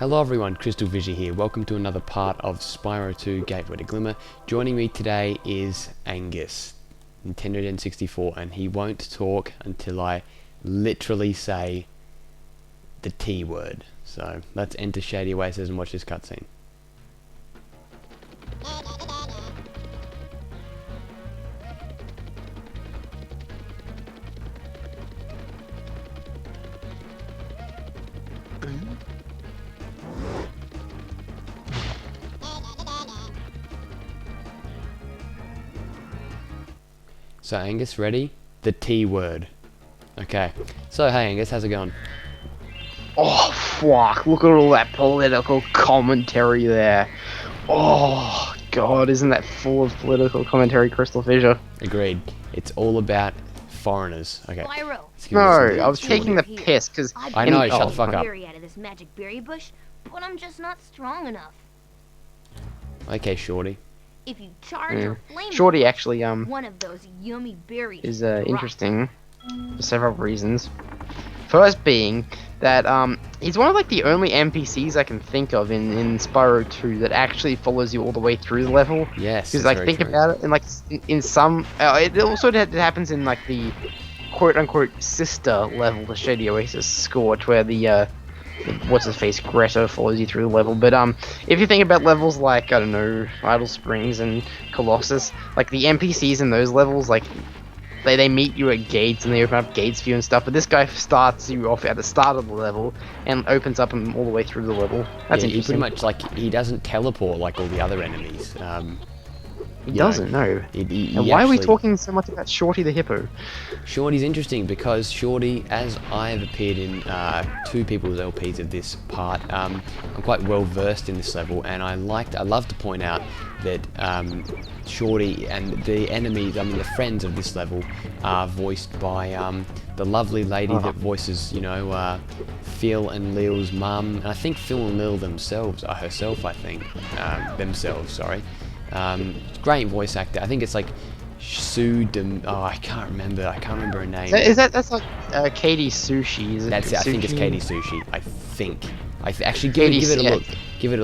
Hello everyone, CrystalFissure here. Welcome to another part of Spyro 2 Gateway to Glimmer. Joining me today is Angus, Nintendo N64, and he won't talk until I literally say the T word. So let's enter Shady Oasis and watch this cutscene. So Angus, ready? The T word. Okay. So hey Angus, how's it going? Oh fuck, look at all that political commentary there. Oh god, isn't that full of political commentary, CrystalFissure? Agreed. It's all about foreigners. Okay. Spyro. No, I was taking the piss, because... I know, shut the fuck up. Out of this magic berry bush, but I'm just not strong enough. Okay, Shorty. If you charge or flame Shorty actually, one of those yummy berries is interesting for several reasons. First being that he's one of like the only NPCs I can think of in Spyro 2 that actually follows you all the way through the level. Yes. Because like think about it, and like in some, it also happens in like the quote unquote sister level to Shady Oasis Scorch, where the what's his face Greta follows you through the level. But if you think about levels like, I don't know, Idle Springs and Colossus, like the NPCs in those levels, like they meet you at gates and they open up gates for you and stuff, but this guy starts you off at the start of the level and opens up them all the way through the level. That's interesting. interesting. Pretty much like he doesn't teleport like all the other enemies. He doesn't, no. And why are we talking so much about Shorty the Hippo? Shorty's interesting because Shorty, as I have appeared in two people's LPs of this part, I'm quite well versed in this level, and I love to point out that Shorty and the enemies, the friends of this level, are voiced by the lovely lady that voices, Phil and Lil's mum. And I think Phil and Lil themselves, great voice actor. I think it's like I can't remember her name. That's like Katie Sushi, is it? That's it. I think it's Katie Sushi. I think. Actually give it a look. Give it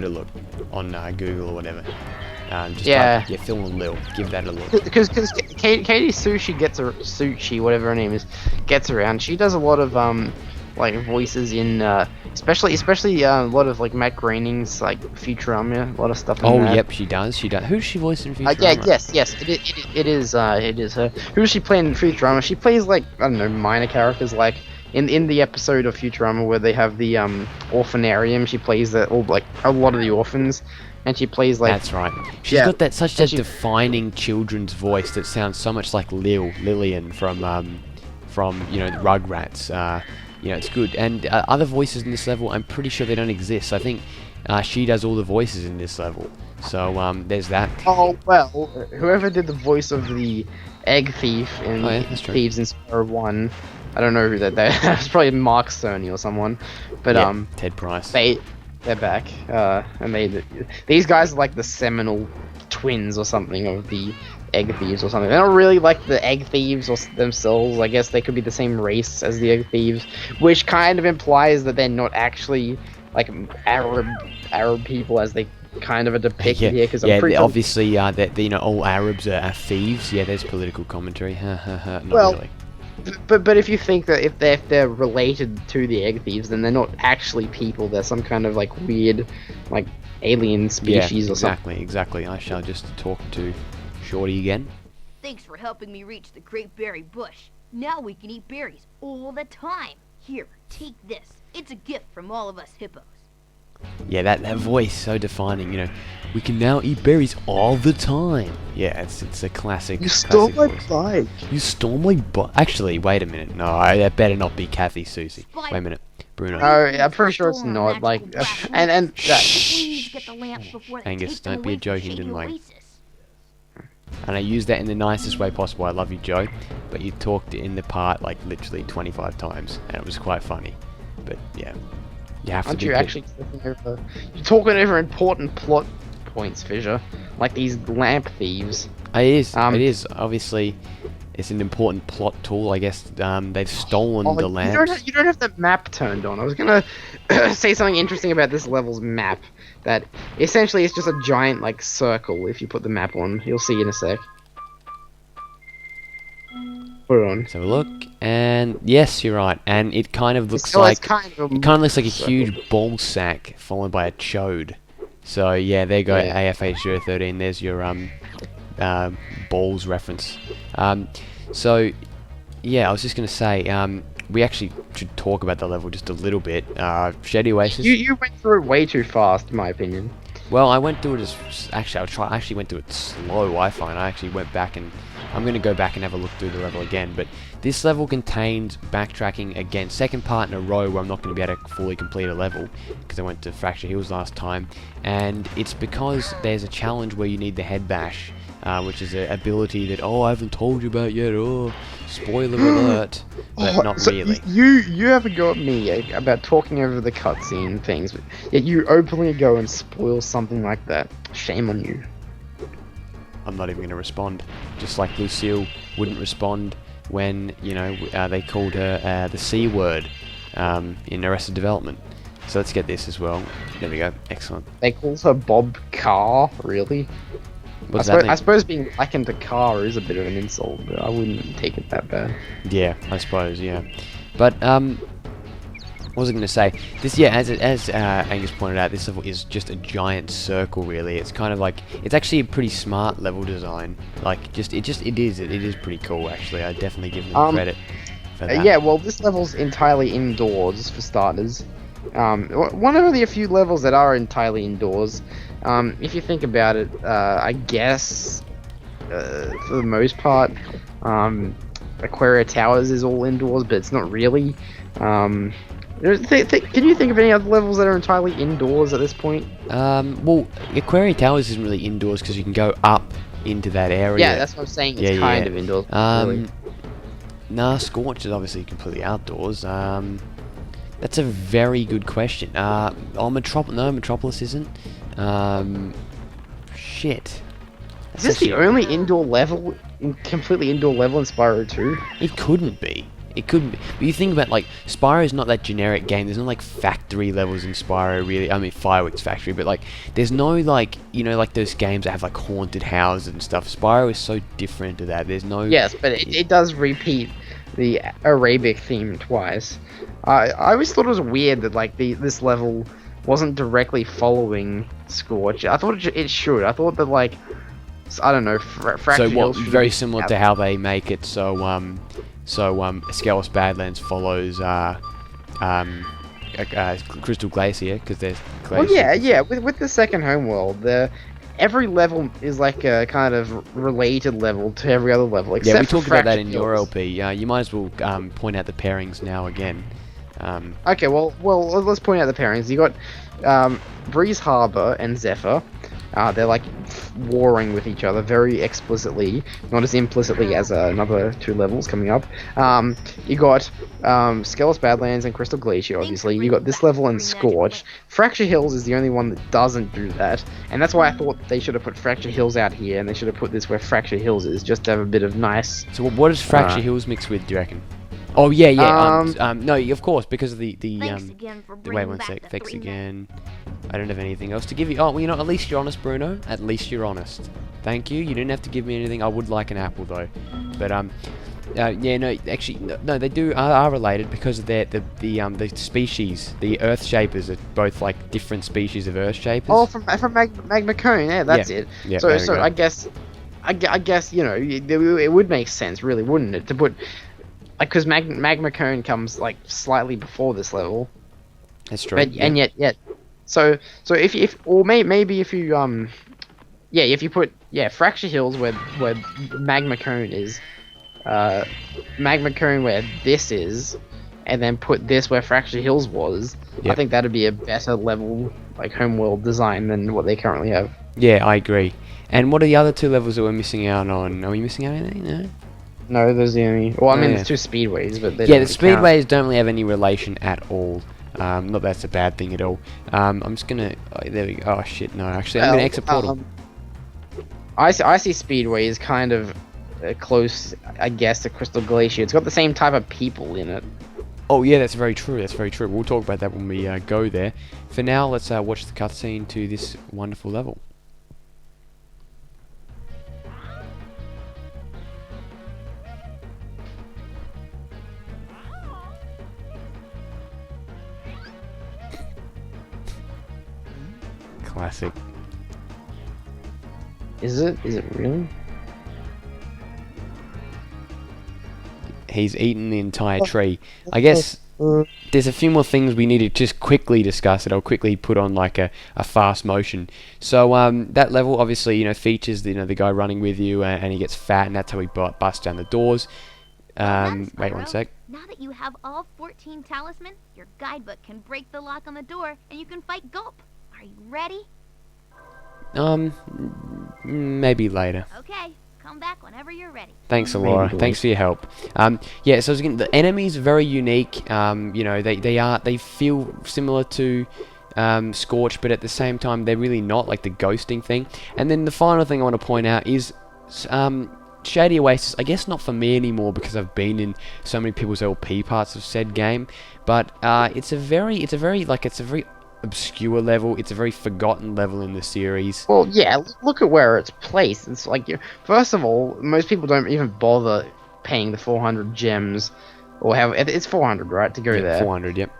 a look on Google or whatever. Type, Phil and Lil. Give that a look. Because Katie Sushi, whatever her name is, gets around. She does a lot of like voices in especially a lot of like Matt Groening's like Futurama, a lot of stuff. Yep, she does. Who's she voicing in Futurama? Yes, it is her. Who does she play in Futurama? She plays like, I don't know, minor characters, like in the episode of Futurama where they have the orphanarium. She plays a lot of the orphans, and she plays like. That's right. She's got such a defining children's voice that sounds so much like Lillian from the Rugrats. It's good. And other voices in this level, I'm pretty sure they don't exist. I think she does all the voices in this level. So there's that. Oh, well, whoever did the voice of the egg thief in Thieves in Spyro 1, I don't know who that was. Probably Mark Cerny or someone. But Ted Price. They're back. And these guys are like the seminal twins or something of the egg thieves or something. They're not really like the egg thieves or themselves. I guess they could be the same race as the egg thieves, which kind of implies that they're not actually like Arab people as they kind of are depicted here. Because obviously that all Arabs are thieves. Yeah, there's political commentary. Not really. But if you think that if they're related to the egg thieves, then they're not actually people. They're some kind of like weird, like alien species or something. Exactly. I shall just talk to Shorty again. Thanks for helping me reach the great berry bush. Now we can eat berries all the time. Here, take this. It's a gift from all of us hippos. Yeah, that voice, so defining, we can now eat berries all the time. Yeah, it's a classic. You stole my bike. You stole my bike. Actually, wait a minute. No, that better not be Kathy Susie. Wait a minute. Bruno. Oh, I'm pretty sure it's not. Like, and Angus, don't be a joking, didn't I? And I used that in the nicest way possible. I love you, Joe. But you talked in the part like literally 25 times, and it was quite funny. But yeah, you have to. Aren't you actually you're talking over important plot points, Fissure? Like these lamp thieves. It is. Obviously, It's an important plot tool, I guess. They've stolen Oh, the lamps. you don't have the map turned on. I was gonna say something interesting about this level's map. That essentially it's just a giant like circle. If you put the map on, you'll see in a sec. Put it on. Let's have a look, and yes, you're right. And it kind of looks So like it's kind of it kind of looks like a circle. huge ball sack followed by a chode. So yeah, there you go. Yeah. AFH013. There's your balls reference. So yeah, I was just gonna say we actually should talk about the level just a little bit. Shady Oasis. You went through it way too fast, in my opinion. Well, I went through it as I actually went through it slow. I find I actually went back and I'm going to go back and have a look through the level again. But this level contains backtracking again, second part in a row where I'm not going to be able to fully complete a level because I went to Fracture Hills last time, and it's because there's a challenge where you need the head bash, which is an ability that I haven't told you about yet. Oh, spoiler alert! But not so really. You have a go at me about talking over the cutscene things, but yet you openly go and spoil something like that. Shame on you. I'm not even going to respond. Just like Lucille wouldn't respond when, you know, they called her the C word in Arrested Development. So let's get this as well. There we go. Excellent. They call her Bob Carr, really? What does that mean? I suppose being likened to Carr is a bit of an insult, but I wouldn't take it that bad. Yeah, I suppose, yeah. But, what was I going to say? This, yeah, as Angus pointed out, this level is just a giant circle, really. It's kind of like, it's actually a pretty smart level design. Like, it is pretty cool, actually. I definitely give them credit for that. Yeah, well, this level's entirely indoors, for starters. One of the few levels that are entirely indoors. If you think about it, I guess, for the most part, Aquaria Towers is all indoors, but it's not really. Can you think of any other levels that are entirely indoors at this point? Well, Aquaria Towers isn't really indoors because you can go up into that area. Yeah, that's what I'm saying. It's kind of indoors. Really. Nah, Scorch is obviously completely outdoors. That's a very good question. No, Metropolis isn't. Shit. Is this the only indoor level, completely indoor level in Spyro 2? It couldn't be. It couldn't be. But you think about, like, Spyro's not that generic game. There's no, like, factory levels in Spyro, really. I mean, Fireworks Factory, but, like, there's no, like, you know, like those games that have, like, haunted houses and stuff. Spyro is so different to that. There's no... Yes, but it does repeat the Arabic theme twice. I always thought it was weird that, like, this level wasn't directly following Scorch. I thought it should. I thought that, like, I don't know, Fracture So what? Hills Very similar to how they make it. So Skelos Badlands follows Crystal Glacier because there's glaciers. Well, yeah. With the second homeworld, every level is like a kind of related level to every other level. Except Yeah, we talked about that in Fracture your Hills. LP. You might as well point out the pairings now again. Okay, well, let's point out the pairings. You got Breeze Harbor and Zephyr. They're like warring with each other very explicitly, not as implicitly as another two levels coming up. You got Skelos Badlands and Crystal Glacier, obviously. You got this level and Scorch. Fracture Hills is the only one that doesn't do that, and that's why I thought they should have put Fracture Hills out here, and they should have put this where Fracture Hills is, just to have a bit of nice... So what does Fracture Hills mix with, do you reckon? Oh yeah. No, of course, because of the Thanks again for wait bringing one back sec. the Thanks three again. I don't have anything else to give you. Oh, well, you know, at least you're honest, Bruno. At least you're honest. Thank you. You didn't have to give me anything. I would like an apple though, but yeah, no, actually, no, they are related because of the species. The Earth Shapers are both like different species of Earth Shapers. Oh, from Magma Cone, yeah, that's it. Yeah, So there we go. I guess, you know, it would make sense, really, wouldn't it, to put... Like, because Magma Cone comes, like, slightly before this level. That's true. But, and yet... So maybe if you, if you put, Fracture Hills where Magma Cone is, Magma Cone where this is, and then put this where Fracture Hills was, I think that'd be a better level, like, homeworld design than what they currently have. Yeah, I agree. And what are the other two levels that we're missing out on? Are we missing out on anything? No? No, there's the only... Well, I mean, yeah. there's two speedways, but they Yeah, don't the really count. speedways don't really have any relation at all. Not that that's a bad thing at all. I'm just gonna... Oh, there we go. Oh, shit, no. Actually, I'm gonna exit portal. I see speedways kind of close, I guess, to Crystal Glacier. It's got the same type of people in it. Oh yeah, that's very true. That's very true. We'll talk about that when we go there. For now, let's watch the cutscene to this wonderful level. Classic. Is it? Is it really? He's eaten the entire tree. I guess there's a few more things we need to just quickly discuss that I'll quickly put on like a fast motion. So that level obviously, you know, features the, the guy running with you and he gets fat, and that's how he busts down the doors. Wait one sec. Now that you have all 14 talisman, your guidebook can break the lock on the door and you can fight Gulp. Are you ready? Maybe later. Okay, come back whenever you're ready. Thanks, Alora. Thanks for your help. Yeah, so again, the enemies are very unique. You know, they feel similar to Scorch, but at the same time, they're really not, like the ghosting thing. And then the final thing I want to point out is Shady Oasis. I guess not for me anymore because I've been in so many people's LP parts of said game. But it's a very obscure level. It's a very forgotten level in the series. Well, yeah, look at where it's placed. It's like, first of all, most people don't even bother paying the 400 gems, or have it's 400, right, to go there. 400, yep.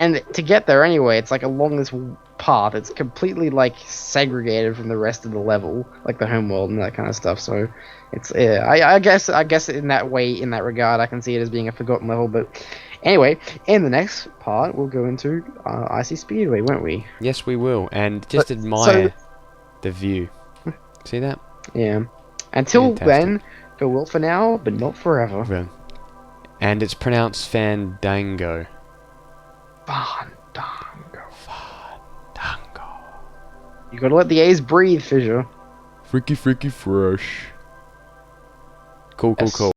And to get there anyway, it's like along this path. It's completely like segregated from the rest of the level, like the home world and that kind of stuff. So it's I guess in that way, in that regard, I can see it as being a forgotten level. But anyway, in the next part, we'll go into Icy Speedway, won't we? Yes, we will. And just admire the view. See that? Yeah. Until Fantastic. then, farewell for now, but not forever. Well, and it's pronounced Fandango. Fandango. Fandango. You gotta let the A's breathe, Fissure. Freaky fresh. Cool, cool, Yes. cool.